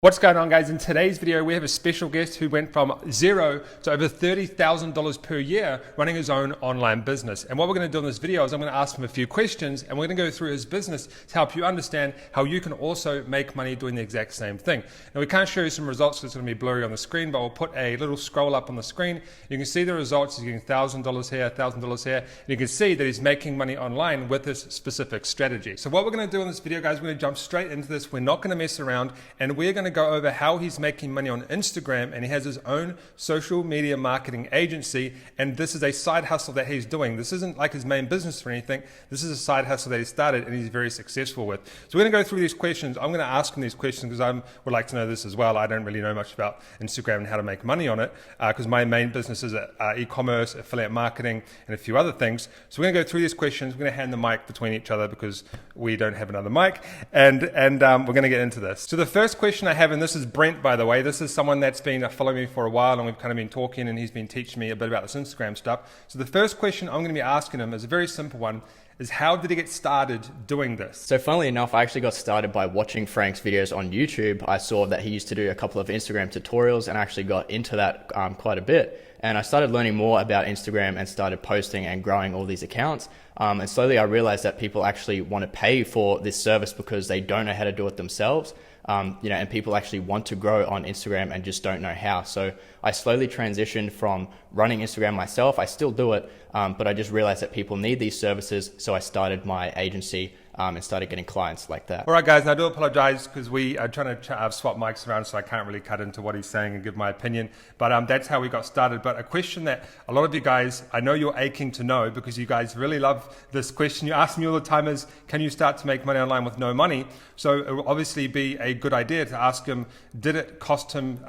What's going on, guys? In today's video, we have a special guest who went from zero to over $30,000 per year running his own online business. And what we're going to do in this video is I'm going to ask him a few questions and we're going to go through his business to help you understand how you can also make money doing the exact same thing. Now, we can't show you some results because it's going to be blurry on the screen, but we'll put a little scroll up on the screen. You can see the results. He's getting $1,000 here, $1,000 here. And you can see that he's making money online with this specific strategy. So what we're going to do in this video, guys, we're going to jump straight into this. We're not going to mess around, and we're going to go over how he's making money on Instagram, and he has his own social media marketing agency, and this is a side hustle that he's doing. This isn't like his main business or anything. This is a side hustle that he started and he's very successful with. So we're going to go through these questions. I'm going to ask him these questions because I would like to know this as well. I don't really know much about Instagram and how to make money on it because my main business is e-commerce, affiliate marketing, and a few other things. So we're going to go through these questions. We're going to hand the mic between each other because we don't have another mic, and we're going to get into this. So the first question I have, and this is Brent, by the way. This is someone that's been following me for a while, and we've kind of been talking, and he's been teaching me a bit about this Instagram stuff. So the first question I'm going to be asking him is a very simple one, is how did he get started doing this? So funnily enough, I actually got started by watching Frank's videos on YouTube. I saw that he used to do a couple of Instagram tutorials and actually got into that quite a bit. And I started learning more about Instagram and started posting and growing all these accounts. And slowly I realized that people actually want to pay for this service because they don't know how to do it themselves. And people actually want to grow on Instagram and just don't know how. So I slowly transitioned from running Instagram myself. I still do it, but I just realized that people need these services. So I started my agency and started getting clients like that. All right, guys, and I do apologize because we are trying to swap mics around, so I can't really cut into what he's saying and give my opinion. But that's how we got started. But a question that a lot of you guys, I know you're aching to know because you guys really love this question. You ask me all the time is, can you start to make money online with no money? So it will obviously be a good idea to ask him, did it cost him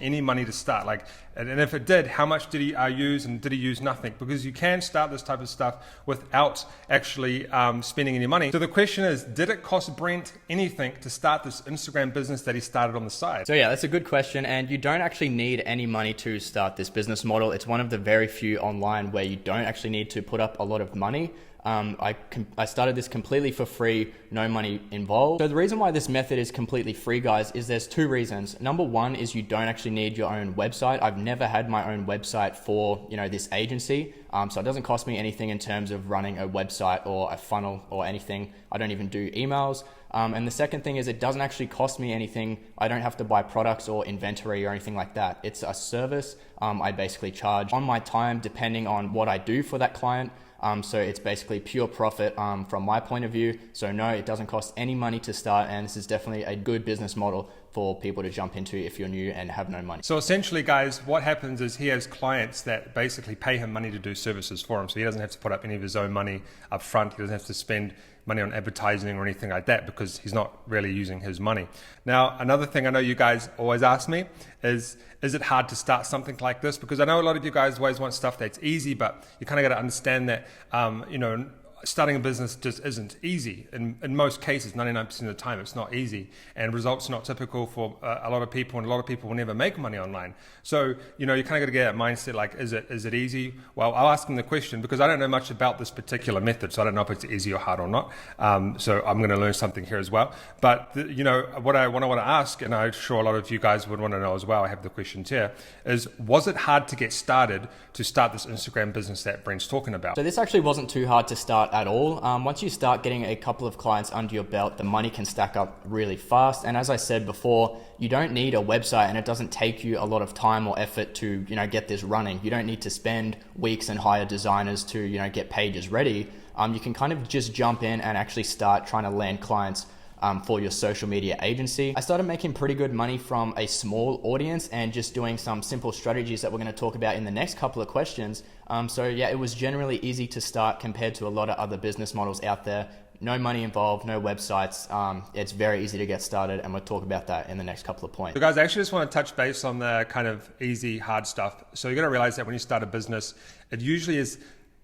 any money to start? And if it did, how much did he use, and did he use nothing? Because you can start this type of stuff without actually spending any money. So the question is, did it cost Brent anything to start this Instagram business that he started on the side? So yeah, that's a good question. And you don't actually need any money to start this business model. It's one of the very few online where you don't actually need to put up a lot of money. I started this completely for free, no money involved. So the reason why this method is completely free, guys, is there's two reasons. Number one is you don't actually need your own website. I've never had my own website for, this agency. So it doesn't cost me anything in terms of running a website or a funnel or anything. I don't even do emails. And the second thing is it doesn't actually cost me anything. I don't have to buy products or inventory or anything like that. It's a service. I basically charge on my time depending on what I do for that client. So it's basically pure profit from my point of view. So no, it doesn't cost any money to start, and this is definitely a good business model for people to jump into if you're new and have no money. So essentially, guys, what happens is he has clients that basically pay him money to do services for him. So he doesn't have to put up any of his own money up front. He doesn't have to spend money on advertising or anything like that because he's not really using his money. Now, another thing I know you guys always ask me is it hard to start something like this? Because I know a lot of you guys always want stuff that's easy, but you kind of got to understand that, starting a business just isn't easy. In most cases, 99% of the time, it's not easy, and results are not typical for a lot of people, and a lot of people will never make money online. So, you kind of got to get that mindset, like, is it easy? Well, I'll ask them the question because I don't know much about this particular method, so I don't know if it's easy or hard or not. So I'm going to learn something here as well. But, what I want to ask, and I'm sure a lot of you guys would want to know as well, I have the questions here, is was it hard to get started to start this Instagram business that Brent's talking about? So this actually wasn't too hard to start at all. Once you start getting a couple of clients under your belt, the money can stack up really fast. And as I said before, you don't need a website, and it doesn't take you a lot of time or effort to, get this running. You don't need to spend weeks and hire designers to, get pages ready. You can kind of just jump in and actually start trying to land clients for your social media agency. I started making pretty good money from a small audience and just doing some simple strategies that we're going to talk about in the next couple of questions. So yeah, it was generally easy to start compared to a lot of other business models out there. No money involved, no websites. It's very easy to get started, and we'll talk about that in the next couple of points. So guys, I actually just want to touch base on the kind of easy, hard stuff. So you're going to realize that when you start a business, it usually is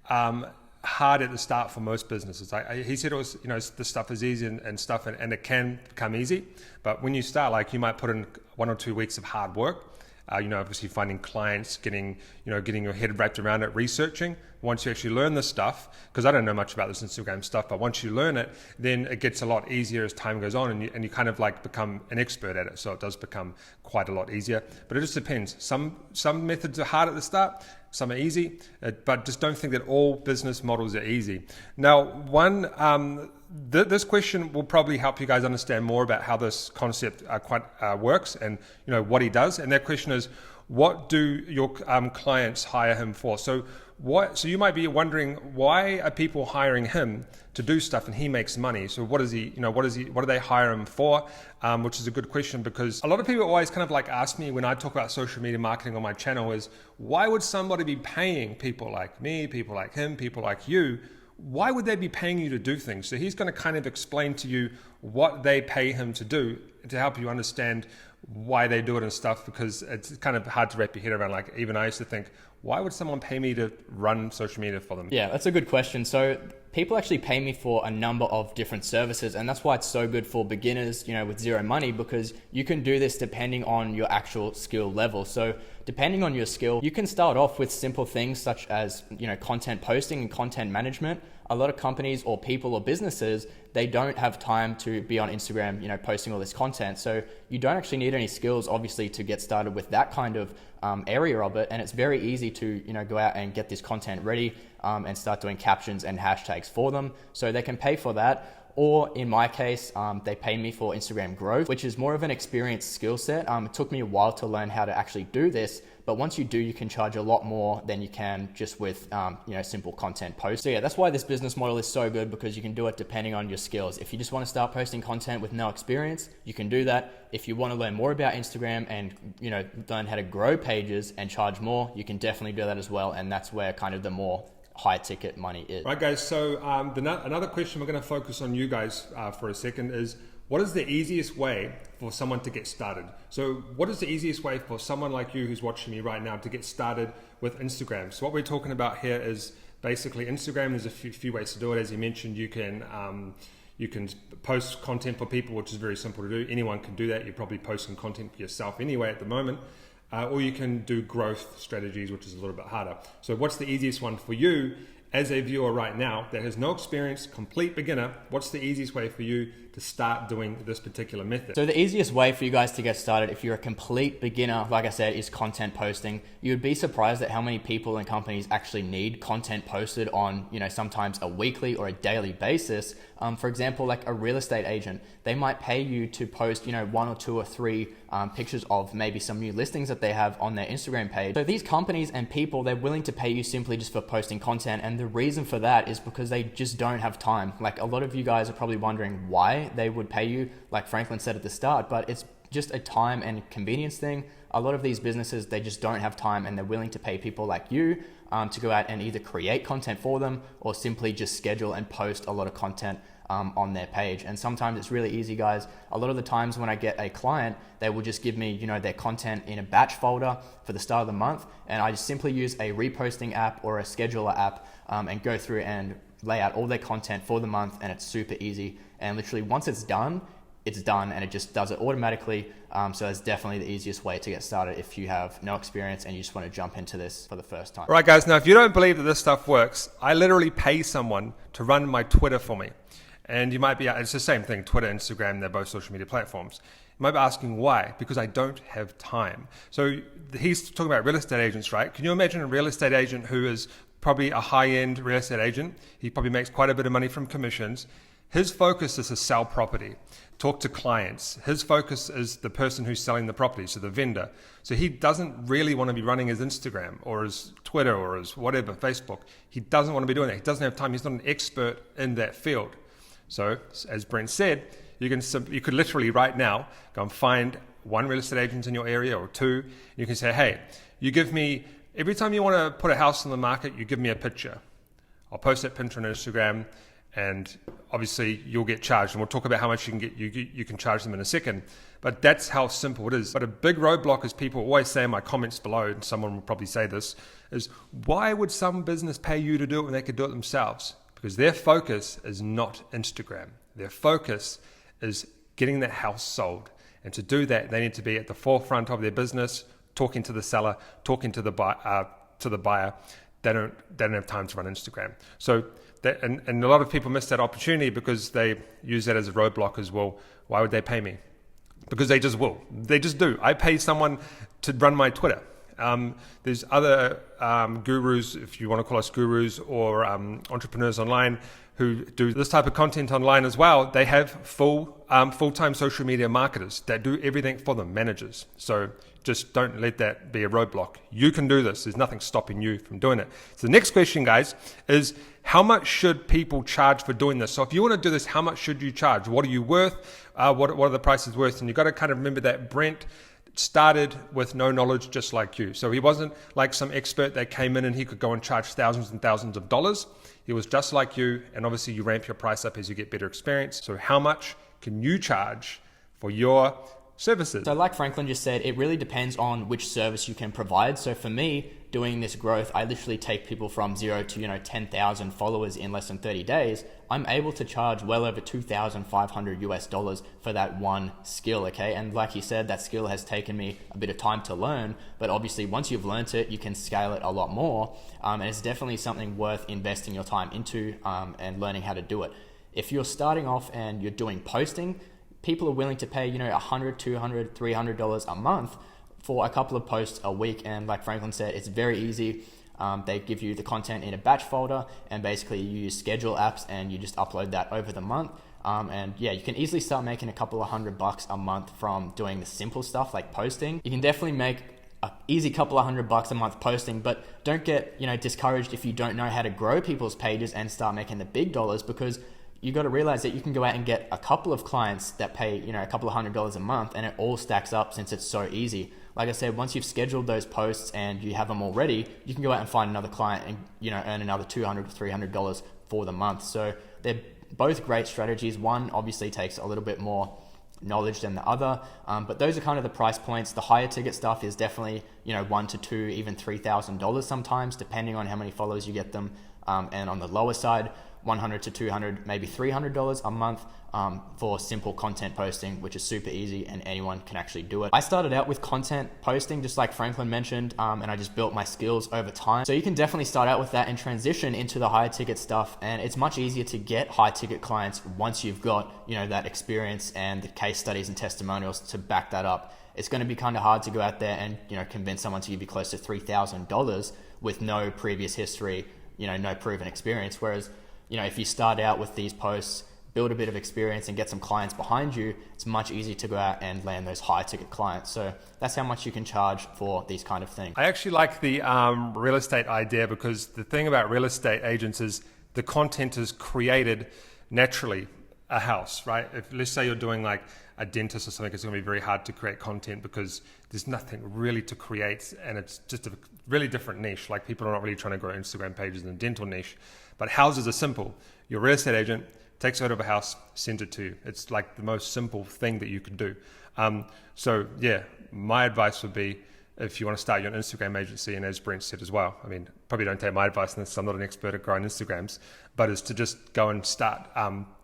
hard at the start for most businesses. He said it was, the stuff is easy and stuff, and it can become easy. But when you start, you might put in 1 or 2 weeks of hard work. obviously finding clients, getting your head wrapped around it, researching. Once you actually learn this stuff, because I don't know much about this Instagram stuff, but once you learn it, then it gets a lot easier as time goes on, and you kind of like become an expert at it. So it does become quite a lot easier. But it just depends. Some methods are hard at the start, some are easy, but just don't think that all business models are easy. Now, this question will probably help you guys understand more about how this concept works and what he does. And that question is, what do your clients hire him for? So you might be wondering, why are people hiring him to do stuff and he makes money? So what do they hire him for? Which is a good question, because a lot of people always kind of like ask me when I talk about social media marketing on my channel is, why would somebody be paying people like me, people like him, people like you? Why would they be paying you to do things? So he's going to kind of explain to you what they pay him to do to help you understand why they do it and stuff, because it's kind of hard to wrap your head around. Like, even I used to think, why would someone pay me to run social media for them? Yeah, that's a good question. So people actually pay me for a number of different services, and that's why it's so good for beginners, with zero money, because you can do this depending on your actual skill level. So depending on your skill, you can start off with simple things such as, content posting and content management. A lot of companies or people or businesses, they don't have time to be on Instagram, posting all this content. So you don't actually need any skills, obviously, to get started with that kind of area of it. And it's very easy to, go out and get this content ready and start doing captions and hashtags for them. So they can pay for that. Or in my case, they pay me for Instagram growth, which is more of an experienced skill set. It took me a while to learn how to actually do this, but once you do, you can charge a lot more than you can just with simple content posts. So yeah, that's why this business model is so good, because you can do it depending on your skills. If you just want to start posting content with no experience, you can do that. If you want to learn more about Instagram and learn how to grow pages and charge more, you can definitely do that as well. And that's where kind of the more high ticket money is. Right, guys, so another question we're going to focus on you guys for a second is, what is the easiest way for someone to get started? So what is the easiest way for someone like you who's watching me right now to get started with Instagram? So what we're talking about here is basically Instagram. There's a few ways to do it. As you mentioned, you can post content for people, which is very simple to do. Anyone can do that. You're probably posting content for yourself anyway at the moment. Or you can do growth strategies, which is a little bit harder. So what's the easiest one for you as a viewer right now that has no experience, complete beginner? What's the easiest way for you to start doing this particular method? So the easiest way for you guys to get started, if you're a complete beginner, like I said, is content posting. You would be surprised at how many people and companies actually need content posted on, sometimes a weekly or a daily basis. For example, like a real estate agent, they might pay you to post, 1 or 2 or 3 pictures of maybe some new listings that they have on their Instagram page. So these companies and people, they're willing to pay you simply just for posting content. And the reason for that is because they just don't have time. Like, a lot of you guys are probably wondering why they would pay you, like Franklin said at the start, but it's just a time and convenience thing. A lot of these businesses, they just don't have time, and they're willing to pay people like you to go out and either create content for them or simply just schedule and post a lot of content on their page. And sometimes it's really easy, guys. A lot of the times when I get a client, they will just give me, their content in a batch folder for the start of the month, and I just simply use a reposting app or a scheduler app and go through and lay out all their content for the month, and it's super easy. And literally once it's done, and it just does it automatically. So it's definitely the easiest way to get started if you have no experience and you just want to jump into this for the first time. All right, guys, now if you don't believe that this stuff works, I literally pay someone to run my Twitter for me. And you might be, it's the same thing, Twitter, Instagram, they're both social media platforms. You might be asking why? Because I don't have time. So he's talking about real estate agents, right? Can you imagine a real estate agent who is probably a high-end real estate agent? He probably makes quite a bit of money from commissions. His focus is to sell property, talk to clients. His focus is the person who's selling the property, so the vendor. So he doesn't really want to be running his Instagram or his Twitter or his whatever, Facebook. He doesn't want to be doing that. He doesn't have time. He's not an expert in that field. So as Brent said, you could literally right now go and find one real estate agent in your area or 2. You can say, hey, you give me, every time you want to put a house on the market, you give me a picture. I'll post that picture on Instagram, and obviously you'll get charged. And we'll talk about how much you can charge them in a second. But that's how simple it is. But a big roadblock, as people always say in my comments below, and someone will probably say this, is why would some business pay you to do it when they could do it themselves? Because their focus is not Instagram. Their focus is getting that house sold. And to do that, they need to be at the forefront of their business, talking to the seller, talking to the buyer. They don't have time to run Instagram. So and a lot of people miss that opportunity because they use that as a roadblock as well. Why would they pay me? Because they just will. They just do. I pay someone to run my Twitter. There's other gurus, if you want to call us gurus, or entrepreneurs online who do this type of content online as well. They have full-time social media marketers that do everything for them, managers. So just don't let that be a roadblock. You can do this. There's nothing stopping you from doing it. So the next question, guys, is how much should people charge for doing this? So if you want to do this, how much should you charge? What are you worth? What are the prices worth? And you've got to kind of remember that Brent started with no knowledge, just like you. So he wasn't like some expert that came in and he could go and charge thousands and thousands of dollars. He was just like you, and obviously you ramp your price up as you get better experience. So how much can you charge for your services? So like Franklin just said, it really depends on which service you can provide. So for me, doing this growth, I literally take people from 0 to 10,000 followers in less than 30 days. I'm able to charge well over $2,500 for that one skill, okay? And like you said, that skill has taken me a bit of time to learn, but obviously once you've learned it, you can scale it a lot more. And it's definitely something worth investing your time into and learning how to do it. If you're starting off and you're doing posting, people are willing to pay, $100, $200, $300 a month for a couple of posts a week. And like Franklin said, it's very easy. They give you the content in a batch folder, and basically you use schedule apps and you just upload that over the month. And yeah, you can easily start making a couple of $100 a month from doing the simple stuff like posting. You can definitely make an easy couple of $100 a month posting, but don't get discouraged if you don't know how to grow people's pages and start making the big dollars, because you got to realize that you can go out and get a couple of clients that pay a couple of $100 a month, and it all stacks up since it's so easy. Like I said, once you've scheduled those posts and you have them already, you can go out and find another client and earn another $200 to $300 for the month. So they're both great strategies. One obviously takes a little bit more knowledge than the other, but those are kind of the price points. The higher ticket stuff is definitely $1,000 to $2,000, even $3,000 sometimes, depending on how many followers you get them. And on the lower side, $100 to $200, maybe $300 a month for simple content posting, which is super easy and anyone can actually do it. I started out with content posting, just like Franklin mentioned, and I just built my skills over time. So you can definitely start out with that and transition into the higher ticket stuff. And it's much easier to get high ticket clients once you've got, that experience and the case studies and testimonials to back that up. It's going to be kind of hard to go out there and, convince someone to give you close to $3,000 with no previous history, no proven experience. Whereas, if you start out with these posts, build a bit of experience and get some clients behind you, it's much easier to go out and land those high ticket clients. So that's how much you can charge for these kind of things. I actually like the real estate idea, because the thing about real estate agents is the content is created naturally. A house, right? If let's say you're doing like a dentist or something, it's going to be very hard to create content because there's nothing really to create, and it's just a really different niche. Like, people are not really trying to grow Instagram pages in the dental niche, but houses are simple. Your real estate agent takes a photo of a house, sends it to you. It's like the most simple thing that you could do. So yeah, my advice would be, if you want to start your Instagram agency, and as Brent said as well, I mean, probably don't take my advice on this, I'm not an expert at growing Instagrams, but is to just go and start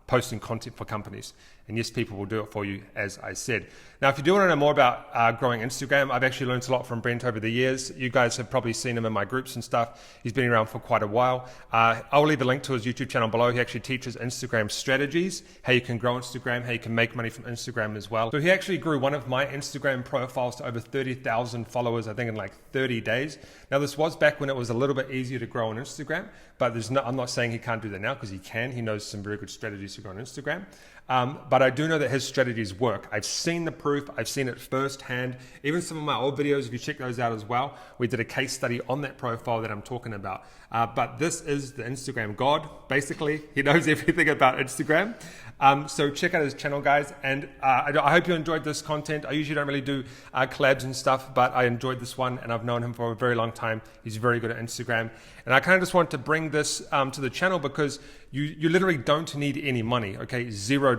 posting content for companies. And yes, people will do it for you, as I said. Now, if you do want to know more about growing Instagram, I've actually learned a lot from Brent over the years. You guys have probably seen him in my groups and stuff. He's been around for quite a while. I'll leave a link to his YouTube channel below. He actually teaches Instagram strategies, how you can grow Instagram, how you can make money from Instagram as well. So he actually grew one of my Instagram profiles to over 30,000 followers, I think in like 30 days. Now, this was back when it was a little bit easier to grow on Instagram, but I'm not saying he can't do that now, because he can. He knows some very good strategies to grow on Instagram. But I do know that his strategies work. I've seen the proof. I've seen it firsthand. Even some of my old videos, if you check those out as well, we did a case study on that profile that I'm talking about. But this is the Instagram god, basically. He knows everything about Instagram. So check out his channel, guys. And I hope you enjoyed this content. I usually don't really do collabs and stuff, but I enjoyed this one, and I've known him for a very long time. He's very good at Instagram. And I kind of just want to bring this to the channel, because you literally don't need any money, okay? $0.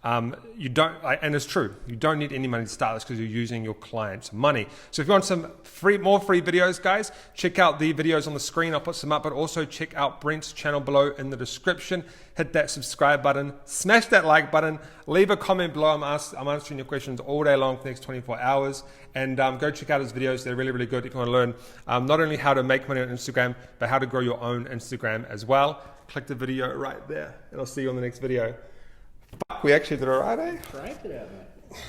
You don't, and it's true, you don't need any money to start this because you're using your clients' money. So if you want some more free videos, guys, check out the videos on the screen. I'll put some up, but also check out Brent's channel below in the description. Hit that subscribe button, smash that like button, leave a comment below. I'm answering your questions all day long for the next 24 hours. And go check out his videos. They're really, really good if you want to learn not only how to make money on Instagram, but how to grow your own Instagram as well. Click the video right there, and I'll see you on the next video. Fuck, we actually did all right, eh? Tried it out, mate.